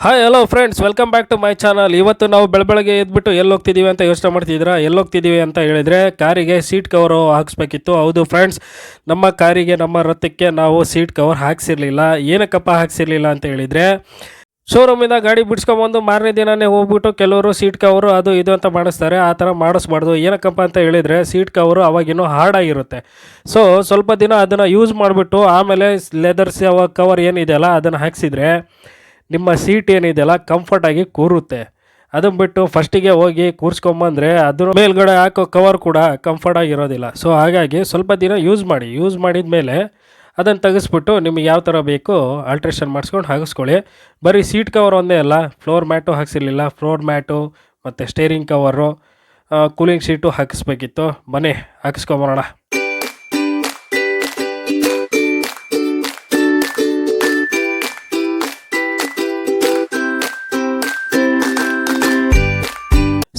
Hi hello friends, welcome back to my channel. ಇವತ್ತು ನಾವು ಬೆಳಗ್ಗೆ ಎದ್ಬಿಟ್ಟು ಎಲ್ಲಿ ಹೋಗ್ತಿದ್ದೀವಿ ಅಂತ ಯೋಚನೆ ಮಾಡ್ತಿದ್ದೀರಾ? ಎಲ್ಲಿ ಹೋಗ್ತಿದ್ದೀವಿ ಅಂತ ಹೇಳಿದರೆ ಕಾರಿಗೆ ಸೀಟ್ ಕವರು ಹಾಕ್ಸ್ಬೇಕಿತ್ತು. ಹೌದು ಫ್ರೆಂಡ್ಸ್, ನಮ್ಮ ಕಾರಿಗೆ ನಮ್ಮ ರಥಕ್ಕೆ ನಾವು ಸೀಟ್ ಕವರ್ ಹಾಕ್ಸಿರ್ಲಿಲ್ಲ. ಏನಕ್ಕಪ್ಪ ಹಾಕ್ಸಿರ್ಲಿಲ್ಲ ಅಂತ ಹೇಳಿದರೆ, ಶೋರೂಮಿಂದ ಗಾಡಿ ಬಿಡಿಸ್ಕೊಂಬಂದು ಮಾರನೇ ದಿನವೇ ಹೋಗ್ಬಿಟ್ಟು ಕೆಲವರು ಸೀಟ್ ಕವರು ಅದು ಇದು ಅಂತ ಮಾಡಿಸ್ತಾರೆ. ಆ ಥರ ಮಾಡಿಸ್ಬಾರ್ದು. ಏನಕ್ಕಪ್ಪ ಅಂತ ಹೇಳಿದರೆ, ಸೀಟ್ ಕವರು ಅವಾಗಿನ್ನೂ ಹಾರ್ಡಾಗಿರುತ್ತೆ. ಸೊ ಸ್ವಲ್ಪ ದಿನ ಅದನ್ನು ಯೂಸ್ ಮಾಡಿಬಿಟ್ಟು ಆಮೇಲೆ ಲೆದರ್ಸ್ ಕವರ್ ಏನಿದೆಯಲ್ಲ ಅದನ್ನು ಹಾಕ್ಸಿದ್ರೆ ನಿಮ್ಮ ಸೀಟ್ ಏನಿದೆಯಲ್ಲ ಕಂಫರ್ಟಾಗಿ ಕೂರುತ್ತೆ. ಅದನ್ನು ಬಿಟ್ಟು ಫಸ್ಟಿಗೆ ಹೋಗಿ ಕೂರಿಸ್ಕೊಂಬಂದರೆ ಅದ್ರ ಮೇಲ್ಗಡೆ ಹಾಕೋ ಕವರ್ ಕೂಡ ಕಂಫರ್ಟಾಗಿರೋದಿಲ್ಲ. ಸೊ ಹಾಗಾಗಿ ಸ್ವಲ್ಪ ದಿನ ಯೂಸ್ ಮಾಡಿದ ಮೇಲೆ ಅದನ್ನು ತೆಗೆಸ್ಬಿಟ್ಟು ನಿಮಗೆ ಯಾವ ಥರ ಬೇಕೋ ಆಲ್ಟ್ರೇಷನ್ ಮಾಡಿಸ್ಕೊಂಡು ಹಾಕಿಸ್ಕೊಳ್ಳಿ. ಬರೀ ಸೀಟ್ ಕವರ್ ಒಂದೇ ಅಲ್ಲ, ಫ್ಲೋರ್ ಮ್ಯಾಟು ಹಾಕ್ಸಿರ್ಲಿಲ್ಲ. ಫ್ಲೋರ್ ಮ್ಯಾಟು ಮತ್ತು ಸ್ಟೇರಿಂಗ್ ಕವರು, ಕೂಲಿಂಗ್ ಶೀಟು ಹಾಕಿಸ್ಬೇಕಿತ್ತು. ಬನ್ನಿ ಹಾಕಿಸ್ಕೊಂಬರೋಣ.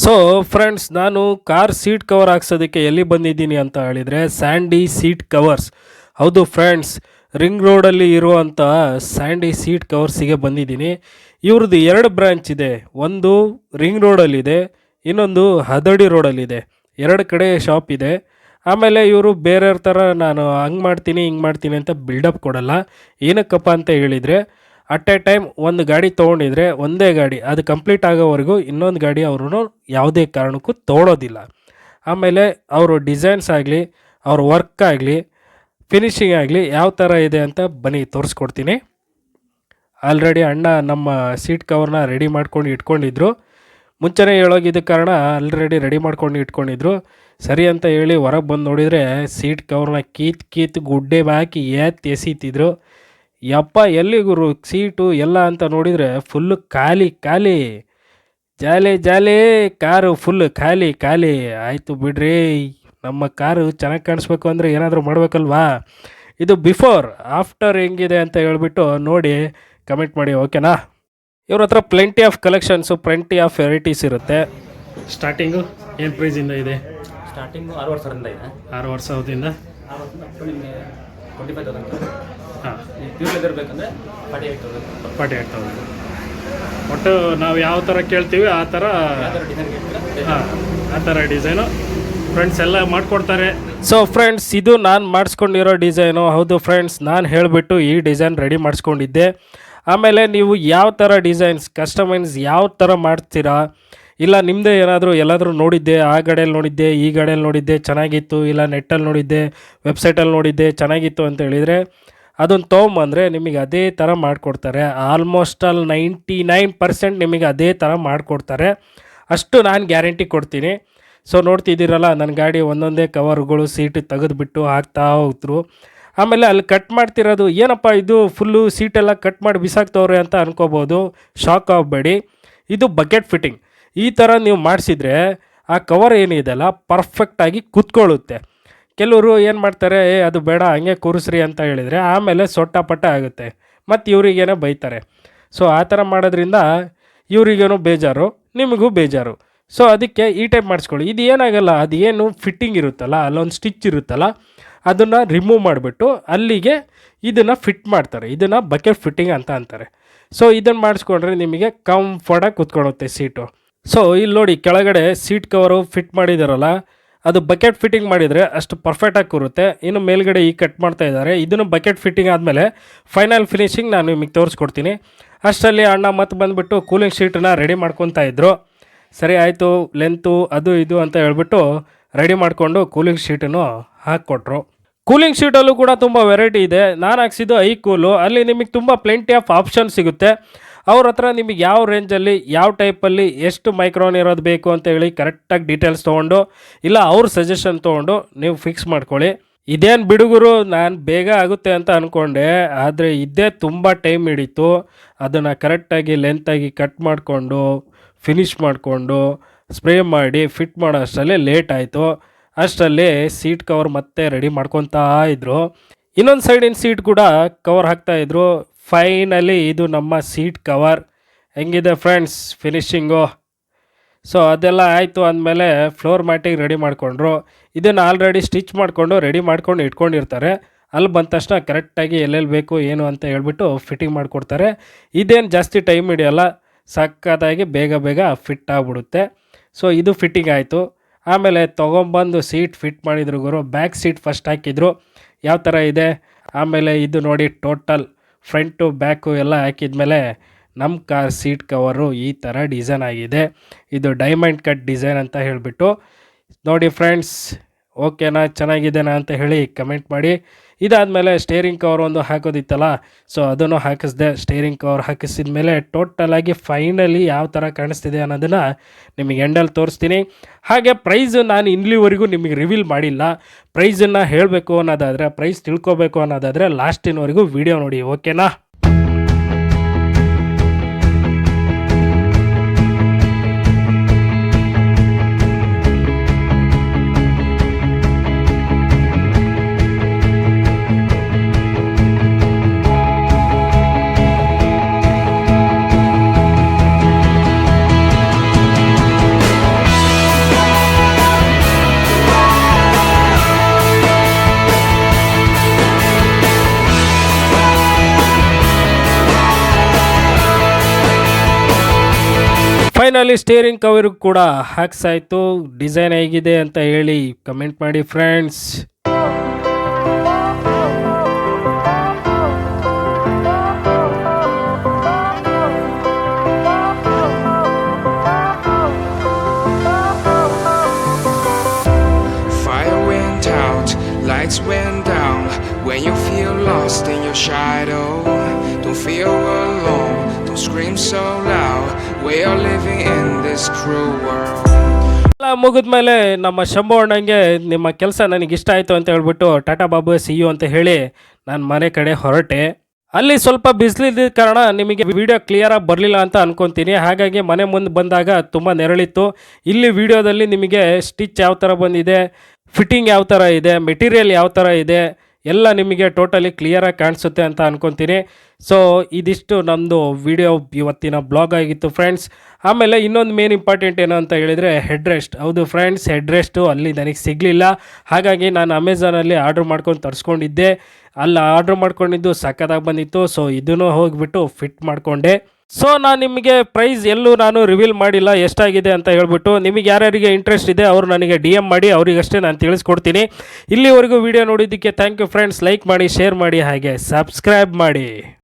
ಸೊ ಫ್ರೆಂಡ್ಸ್, ನಾನು ಕಾರ್ ಸೀಟ್ ಕವರ್ ಹಾಕ್ಸೋದಕ್ಕೆ ಎಲ್ಲಿ ಬಂದಿದ್ದೀನಿ ಅಂತ ಹೇಳಿದರೆ ಸ್ಯಾಂಡಿ ಸೀಟ್ ಕವರ್ಸ್. ಹೌದು ಫ್ರೆಂಡ್ಸ್, ರಿಂಗ್ ರೋಡಲ್ಲಿ ಇರುವಂಥ ಸ್ಯಾಂಡಿ ಸೀಟ್ ಕವರ್ಸಿಗೆ ಬಂದಿದ್ದೀನಿ. ಇವ್ರದ್ದು 2 ಬ್ರ್ಯಾಂಚ್ ಇದೆ. ಒಂದು ರಿಂಗ್ ರೋಡಲ್ಲಿದೆ, ಇನ್ನೊಂದು ಹದಡಿ ರೋಡಲ್ಲಿದೆ. 2 ಕಡೆ ಶಾಪ್ ಇದೆ. ಆಮೇಲೆ ಇವರು ಬೇರೆಯವ್ರ ಥರ ನಾನು ಹಂಗೆ ಮಾಡ್ತೀನಿ ಹಿಂಗೆ ಮಾಡ್ತೀನಿ ಅಂತ ಬಿಲ್ಡಪ್ ಕೊಡಲ್ಲ. ಏನಕ್ಕಪ್ಪ ಅಂತ ಹೇಳಿದರೆ, ಅಟ್ ಎ ಟೈಮ್ ಒಂದು ಗಾಡಿ ತೊಗೊಂಡಿದ್ರೆ ಒಂದೇ ಗಾಡಿ ಅದು ಕಂಪ್ಲೀಟ್ ಆಗೋವರೆಗೂ ಇನ್ನೊಂದು ಗಾಡಿ ಅವರು ಯಾವುದೇ ಕಾರಣಕ್ಕೂ ತೊಗೊಳೋದಿಲ್ಲ. ಆಮೇಲೆ ಅವರು ಡಿಸೈನ್ಸ್ ಆಗಲಿ, ಅವ್ರ ವರ್ಕ್ ಆಗಲಿ, ಫಿನಿಶಿಂಗ್ ಆಗಲಿ ಯಾವ ಥರ ಇದೆ ಅಂತ ಬನ್ನಿ ತೋರಿಸ್ಕೊಡ್ತೀನಿ. ಆಲ್ರೆಡಿ ಅಣ್ಣ ನಮ್ಮ ಸೀಟ್ ಕವರ್ನ ರೆಡಿ ಮಾಡ್ಕೊಂಡು ಇಟ್ಕೊಂಡಿದ್ರು. ಮುಂಚೆನೇ ಹೇಳೋಗಿದ್ದ ಕಾರಣ ಆಲ್ರೆಡಿ ರೆಡಿ ಮಾಡ್ಕೊಂಡು ಇಟ್ಕೊಂಡಿದ್ರು. ಸರಿ ಅಂತ ಹೇಳಿ ಹೊರಗೆ ಬಂದು ನೋಡಿದರೆ ಸೀಟ್ ಕವರ್ನ ಕೀತ್ ಗುಡ್ಡೆ ಹಾಕಿ ಎಸೀತಿದ್ರು. ಯಪ್ಪ ಎಲ್ಲಿ ಗುರು ಸೀಟು ಎಲ್ಲ ಅಂತ ನೋಡಿದರೆ ಫುಲ್ಲು ಖಾಲಿ ಜಾಲಿ ಕಾರು ಫುಲ್ಲು ಖಾಲಿ. ಆಯಿತು ಬಿಡ್ರಿ, ನಮ್ಮ ಕಾರು ಚೆನ್ನಾಗಿ ಕಾಣಿಸ್ಬೇಕು ಅಂದರೆ ಏನಾದರೂ ಮಾಡಬೇಕಲ್ವಾ? ಇದು ಬಿಫೋರ್ ಆಫ್ಟರ್ ಹೆಂಗಿದೆ ಅಂತ ಹೇಳ್ಬಿಟ್ಟು ನೋಡಿ ಕಮೆಂಟ್ ಮಾಡಿ, ಓಕೆನಾ? ಇವ್ರ ಹತ್ರ plenty of collections, plenty of varieties ಇರುತ್ತೆ. ಸ್ಟಾರ್ಟಿಂಗು ಏನು ಪ್ರೈಸಿಂದ ಇದೆ? ಸ್ಟಾರ್ಟಿಂಗು 6,000 ಇದೆ. 6,000ದಿಂದ 25,000. ಹಾಂ, ಪ್ಯೂರ್ ಲೆದರ್ ಬೇಕಂದರೆ 48,000. ಒಟ್ಟು ನಾವು ಯಾವ ಥರ ಕೇಳ್ತೀವಿ ಆ ಥರ ಆ ಥರ ಡಿಸೈನು ಫ್ರೆಂಡ್ಸ್ ಎಲ್ಲ ಮಾಡಿಕೊಡ್ತಾರೆ. ಸೊ ಫ್ರೆಂಡ್ಸ್, ಇದು ನಾನು ಮಾಡಿಸ್ಕೊಂಡಿರೋ ಡಿಸೈನು. ಹೌದು ಫ್ರೆಂಡ್ಸ್, ನಾನು ಹೇಳಿಬಿಟ್ಟು ಈ ಡಿಸೈನ್ ರೆಡಿ ಮಾಡಿಸ್ಕೊಂಡಿದ್ದೆ. ಆಮೇಲೆ ನೀವು ಯಾವ ಥರ ಡಿಸೈನ್ಸ್ ಕಸ್ಟಮೈಸ್ ಯಾವ ಥರ ಮಾಡ್ತೀರಾ, ಇಲ್ಲ ನಿಮ್ಮದೇ ಏನಾದರೂ ಎಲ್ಲಾದರೂ ನೋಡಿದ್ದೆ, ಆ ಗಾಡಿಯಲ್ಲಿ ನೋಡಿದ್ದೆ, ಈ ಗಾಡಿಯಲ್ಲಿ ನೋಡಿದ್ದೆ ಚೆನ್ನಾಗಿತ್ತು, ಇಲ್ಲ ನೆಟ್ಟಲ್ಲಿ ನೋಡಿದ್ದೆ, ವೆಬ್ಸೈಟಲ್ಲಿ ನೋಡಿದ್ದೆ ಚೆನ್ನಾಗಿತ್ತು ಅಂತ ಹೇಳಿದರೆ ಅದನ್ನು ತೊಗೊಂಬಂದರೆ ನಿಮಗೆ ಅದೇ ಥರ ಮಾಡಿಕೊಡ್ತಾರೆ. ಆಲ್ಮೋಸ್ಟ್ ಆಲ್ 99% ನಿಮಗೆ ಅದೇ ಥರ ಮಾಡಿಕೊಡ್ತಾರೆ. ಅಷ್ಟು ನಾನು ಗ್ಯಾರಂಟಿ ಕೊಡ್ತೀನಿ. ಸೊ ನೋಡ್ತಿದ್ದೀರಲ್ಲ, ನನ್ನ ಗಾಡಿ ಒಂದೊಂದೇ ಕವರ್ಗಳು ಸೀಟ್ ತೆಗೆದುಬಿಟ್ಟು ಹಾಕ್ತಾ ಹೋಗ್ತರು. ಆಮೇಲೆ ಅಲ್ಲಿ ಕಟ್ ಮಾಡ್ತಿರೋದು ಏನಪ್ಪ ಇದು ಫುಲ್ಲು ಸೀಟೆಲ್ಲ ಕಟ್ ಮಾಡಿ ಬಿಸಾಕ್ತವ್ರೆ ಅಂತ ಅನ್ಕೋಬೋದು. ಶಾಕ್ ಆಗಬೇಡಿ, ಇದು ಬಕೆಟ್ ಫಿಟ್ಟಿಂಗ್. ಈ ಥರ ನೀವು ಮಾಡಿಸಿದ್ರೆ ಆ ಕವರ್ ಏನಿದೆಯಲ್ಲ ಪರ್ಫೆಕ್ಟಾಗಿ ಕೂತ್ಕೊಳ್ಳುತ್ತೆ. ಕೆಲವರು ಏನು ಮಾಡ್ತಾರೆ, ಅದು ಬೇಡ ಹಂಗೆ ಕೂರಿಸ್ರಿ ಅಂತ ಹೇಳಿದರೆ ಆಮೇಲೆ ಸೊಟ್ಟ ಆಗುತ್ತೆ, ಮತ್ತು ಇವರಿಗೇನೋ ಬೈತಾರೆ. ಸೊ ಆ ಥರ ಮಾಡೋದ್ರಿಂದ ಇವರಿಗೇನೋ ಬೇಜಾರು, ನಿಮಗೂ ಬೇಜಾರು. ಸೊ ಅದಕ್ಕೆ ಈ ಟೈಪ್ ಮಾಡಿಸ್ಕೊಳ್ಳಿ. ಇದು ಏನಾಗಲ್ಲ, ಅದು ಏನು ಫಿಟ್ಟಿಂಗ್ ಇರುತ್ತಲ್ಲ, ಅಲ್ಲೊಂದು ಸ್ಟಿಚ್ ಇರುತ್ತಲ್ಲ, ಅದನ್ನು ರಿಮೂವ್ ಮಾಡಿಬಿಟ್ಟು ಅಲ್ಲಿಗೆ ಇದನ್ನು ಫಿಟ್ ಮಾಡ್ತಾರೆ. ಇದನ್ನು ಬಕೆಟ್ ಫಿಟ್ಟಿಂಗ್ ಅಂತ ಅಂತಾರೆ. ಸೊ ಇದನ್ನು ಮಾಡಿಸ್ಕೊಂಡ್ರೆ ನಿಮಗೆ ಕಂಫರ್ಟಾಗಿ ಕೂತ್ಕೊಳ್ಳುತ್ತೆ ಸೀಟು. ಸೊ ಇಲ್ಲಿ ನೋಡಿ, ಕೆಳಗಡೆ ಸೀಟ್ ಕವರು ಫಿಟ್ ಮಾಡಿದಾರಲ್ಲ, ಅದು ಬಕೆಟ್ ಫಿಟ್ಟಿಂಗ್ ಮಾಡಿದರೆ ಅಷ್ಟು ಪರ್ಫೆಕ್ಟಾಗಿ ಕೂರುತ್ತೆ. ಇನ್ನು ಮೇಲ್ಗಡೆ ಈ ಕಟ್ ಮಾಡ್ತಾ ಇದ್ದಾರೆ. ಇದನ್ನು ಬಕೆಟ್ ಫಿಟ್ಟಿಂಗ್ ಆದಮೇಲೆ ಫೈನಲ್ ಫಿನಿಶಿಂಗ್ ನಾನು ನಿಮಗೆ ತೋರಿಸ್ಕೊಡ್ತೀನಿ. ಅಷ್ಟರಲ್ಲಿ ಅಣ್ಣ ಮತ್ತೆ ಬಂದುಬಿಟ್ಟು ಕೂಲಿಂಗ್ ಶೀಟನ್ನು ರೆಡಿ ಮಾಡ್ಕೊತಾ ಇದ್ದರು. ಸರಿ ಆಯಿತು, ಲೆಂತು ಅದು ಇದು ಅಂತ ಹೇಳ್ಬಿಟ್ಟು ರೆಡಿ ಮಾಡಿಕೊಂಡು ಕೂಲಿಂಗ್ ಶೀಟನ್ನು ಹಾಕ್ಕೊಟ್ರು. ಕೂಲಿಂಗ್ ಶೀಟಲ್ಲೂ ಕೂಡ ತುಂಬ ವೆರೈಟಿ ಇದೆ. ನಾನು ಹಾಕ್ಸಿದ್ದು ಐ ಕೂಲು. ಅಲ್ಲಿ ನಿಮಗೆ ತುಂಬ ಪ್ಲೆಂಟಿ ಆಫ್ ಆಪ್ಷನ್ ಸಿಗುತ್ತೆ. ಅವ್ರ ಹತ್ರ ನಿಮಗೆ ಯಾವ ರೇಂಜಲ್ಲಿ, ಯಾವ ಟೈಪಲ್ಲಿ, ಎಷ್ಟು ಮೈಕ್ರೋನ್ ಇರೋದು ಬೇಕು ಅಂತ ಹೇಳಿ ಕರೆಕ್ಟಾಗಿ ಡೀಟೇಲ್ಸ್ ತೊಗೊಂಡು, ಇಲ್ಲ ಅವ್ರ ಸಜೆಷನ್ ತೊಗೊಂಡು ನೀವು ಫಿಕ್ಸ್ ಮಾಡ್ಕೊಳ್ಳಿ. ಇದೇನು ಬಿಡುಗರು, ನಾನು ಬೇಗ ಆಗುತ್ತೆ ಅಂತ ಅಂದ್ಕೊಂಡೆ, ಆದರೆ ಇದೇ ತುಂಬ ಟೈಮ್ ಹಿಡಿತು. ಅದನ್ನು ಕರೆಕ್ಟಾಗಿ ಲೆಂತಾಗಿ ಕಟ್ ಮಾಡಿಕೊಂಡು ಫಿನಿಷ್ ಮಾಡಿಕೊಂಡು ಸ್ಪ್ರೇ ಮಾಡಿ ಫಿಟ್ ಮಾಡೋ ಅಷ್ಟರಲ್ಲಿ ಲೇಟ್ ಆಯಿತು. ಅಷ್ಟರಲ್ಲಿ ಸೀಟ್ ಕವರ್ ಮತ್ತೆ ರೆಡಿ ಮಾಡ್ಕೊತಾ ಇದ್ದರು. ಇನ್ನೊಂದು ಸೈಡಿನ ಸೀಟ್ ಕೂಡ ಕವರ್ ಹಾಕ್ತಾಯಿದ್ರು. ಫೈನಲಿ ಇದು ನಮ್ಮ ಸೀಟ್ ಕವರ್ ಹೆಂಗಿದೆ ಫ್ರೆಂಡ್ಸ್ ಫಿನಿಶಿಂಗು. ಸೊ ಅದೆಲ್ಲ ಆಯಿತು ಅಂದಮೇಲೆ ಫ್ಲೋರ್ ಮ್ಯಾಟಿಗೆ ರೆಡಿ ಮಾಡಿಕೊಂಡ್ರು. ಇದನ್ನು ಆಲ್ರೆಡಿ ಸ್ಟಿಚ್ ಮಾಡಿಕೊಂಡು ರೆಡಿ ಮಾಡ್ಕೊಂಡು ಇಟ್ಕೊಂಡಿರ್ತಾರೆ. ಅಲ್ಲಿ ಬಂದ ತಕ್ಷಣ ಕರೆಕ್ಟಾಗಿ ಎಲ್ಲೆಲ್ಲಿ ಬೇಕು ಏನು ಅಂತ ಹೇಳ್ಬಿಟ್ಟು ಫಿಟ್ಟಿಂಗ್ ಮಾಡಿಕೊಡ್ತಾರೆ. ಇದೇನು ಜಾಸ್ತಿ ಟೈಮ್ ಹಿಡಿಯೋಲ್ಲ, ಸಕ್ಕತ್ತಾಗಿ ಬೇಗ ಫಿಟ್ ಆಗಿಬಿಡುತ್ತೆ. ಸೊ ಇದು ಫಿಟ್ಟಿಂಗ್ ಆಯಿತು. ಆಮೇಲೆ ತೊಗೊಂಬಂದು ಸೀಟ್ ಫಿಟ್ ಮಾಡಿದ್ರು ಗುರು. ಬ್ಯಾಕ್ ಸೀಟ್ ಫಸ್ಟ್ ಹಾಕಿದ್ರು, ಯಾವ ಥರ ಇದೆ. ಆಮೇಲೆ ಇದು ನೋಡಿ ಟೋಟಲ್ ಫ್ರಂಟು ಬ್ಯಾಕು ಎಲ್ಲ ಹಾಕಿದ್ಮೇಲೆ ನಮ್ಮ ಕಾರ್ ಸೀಟ್ ಕವರು ಈ ಥರ ಡಿಸೈನ್ ಆಗಿದೆ. ಇದು ಡೈಮಂಡ್ ಕಟ್ ಡಿಸೈನ್ ಅಂತ ಹೇಳಿಬಿಟ್ಟು ನೋಡಿ ಫ್ರೆಂಡ್ಸ್. ಓಕೆನಾ, ಚೆನ್ನಾಗಿದೆನಾ ಅಂತ ಹೇಳಿ ಕಮೆಂಟ್ ಮಾಡಿ. ಇದಾದಮೇಲೆ ಸ್ಟೇರಿಂಗ್ ಕವರ್ ಒಂದು ಹಾಕೋದಿತ್ತಲ್ಲ, ಸೊ ಅದನ್ನು ಹಾಕಿಸ್ದೆ. ಸ್ಟೇರಿಂಗ್ ಕವರ್ ಹಾಕಿಸಿದ ಮೇಲೆ ಟೋಟಲಾಗಿ ಫೈನಲಿ ಯಾವ ಥರ ಕಾಣಿಸ್ತಿದೆ ಅನ್ನೋದನ್ನು ನಿಮಗೆ ಎಂಡಲ್ಲಿ ತೋರಿಸ್ತೀನಿ. ಹಾಗೆ ಪ್ರೈಸು ನಾನು ಇಲ್ಲಿವರೆಗೂ ನಿಮಗೆ ರಿವೀಲ್ ಮಾಡಿಲ್ಲ. ಪ್ರೈಸನ್ನು ಹೇಳಬೇಕು ಅನ್ನೋದಾದರೆ, ಪ್ರೈಸ್ ತಿಳ್ಕೊಬೇಕು ಅನ್ನೋದಾದರೆ ಲಾಸ್ಟಿನವರೆಗೂ ವಿಡಿಯೋ ನೋಡಿ, ಓಕೆನಾ. ಫೈನಲಿ ಸ್ಟೇರಿಂಗ್ ಕವರ್ ಕೂಡ ಹಾಕ್ಸಾಯ್ತು. ಡಿಸೈನ್ ಹೇಗಿದೆ ಅಂತ ಹೇಳಿ ಕಮೆಂಟ್ ಮಾಡಿ friends. Fire went out, lights went down. When you feel lost in your shadow, don't feel alone, don't scream so loud. We are living in this cruel world. ಎಲ್ಲ ಮುಗಿದ್ಮೇಲೆ ನಮ್ಮ ಶಂಭು ಅಣ್ಣಂಗೆ ನಿಮ್ಮ ಕೆಲಸ ನನಗೆ ಇಷ್ಟ ಆಯಿತು ಅಂತ ಹೇಳ್ಬಿಟ್ಟು ಟಾಟಾ ಬಾಬು ಸಿಯು ಅಂತ ಹೇಳಿ ನಾನು ಮನೆ ಕಡೆ ಹೊರಟೆ. ಅಲ್ಲಿ ಸ್ವಲ್ಪ ಬಿಸಿಲಿದ್ದ ಕಾರಣ ನಿಮಗೆ ವಿಡಿಯೋ ಕ್ಲಿಯರಾಗಿ ಬರಲಿಲ್ಲ ಅಂತ ಅನ್ಕೊತೀನಿ. ಹಾಗಾಗಿ ಮನೆ ಮುಂದೆ ಬಂದಾಗ ತುಂಬ ನೆರಳಿತ್ತು. ಇಲ್ಲಿ ವಿಡಿಯೋದಲ್ಲಿ ನಿಮಗೆ ಸ್ಟಿಚ್ ಯಾವ ಥರ ಬಂದಿದೆ, ಫಿಟ್ಟಿಂಗ್ ಯಾವ ಥರ ಇದೆ, ಮೆಟೀರಿಯಲ್ ಯಾವ ಥರ ಇದೆ ಎಲ್ಲ ನಿಮಗೆ ಟೋಟಲಿ ಕ್ಲಿಯರಾಗಿ ಕಾಣಿಸುತ್ತೆ ಅಂತ ಅನ್ಕೊತೀನಿ. ಸೊ ಇದಿಷ್ಟು ನಮ್ಮದು ವಿಡಿಯೋ ಇವತ್ತಿನ ಬ್ಲಾಗ್ ಆಗಿತ್ತು ಫ್ರೆಂಡ್ಸ್. ಆಮೇಲೆ ಇನ್ನೊಂದು ಮೇನ್ ಇಂಪಾರ್ಟೆಂಟ್ ಏನು ಅಂತ ಹೇಳಿದರೆ ಹೆಡ್ ರೆಸ್ಟ್. ಹೌದು ಫ್ರೆಂಡ್ಸ್, ಹೆಡ್ ರೆಸ್ಟು ಅಲ್ಲಿ ನನಗೆ ಸಿಗಲಿಲ್ಲ. ಹಾಗಾಗಿ ನಾನು ಅಮೆಝಾನಲ್ಲಿ ಆರ್ಡ್ರ್ ಮಾಡ್ಕೊಂಡು ತರಿಸ್ಕೊಂಡಿದ್ದೆ. ಅಲ್ಲಿ ಆರ್ಡ್ರ್ ಮಾಡ್ಕೊಂಡಿದ್ದು ಸಕ್ಕತ್ತಾಗಿ ಬಂದಿತ್ತು. ಸೊ ಇದನ್ನು ಹೋಗಿಬಿಟ್ಟು ಫಿಟ್ ಮಾಡಿಕೊಂಡೆ. ಸೊ ನಾನು ನಿಮಗೆ ಪ್ರೈಸ್ ಎಲ್ಲೂ ನಾನು ರಿವೀಲ್ ಮಾಡಿಲ್ಲ ಎಷ್ಟಾಗಿದೆ ಅಂತ ಹೇಳ್ಬಿಟ್ಟು. ನಿಮಗೆ ಯಾರ್ಯಾರಿಗೆ ಇಂಟ್ರೆಸ್ಟ್ ಇದೆ ಅವರು ನನಗೆ DM ಮಾಡಿ, ಅವರಿಗಷ್ಟೇ ನಾನು ತಿಳಿಸ್ಕೊಡ್ತೀನಿ. ಇಲ್ಲಿವರೆಗೂ ವಿಡಿಯೋ ನೋಡಿದ್ದಕ್ಕೆ ಥ್ಯಾಂಕ್ ಯು ಫ್ರೆಂಡ್ಸ್. ಲೈಕ್ ಮಾಡಿ, ಶೇರ್ ಮಾಡಿ, ಹಾಗೆ ಸಬ್ಸ್ಕ್ರೈಬ್ ಮಾಡಿ.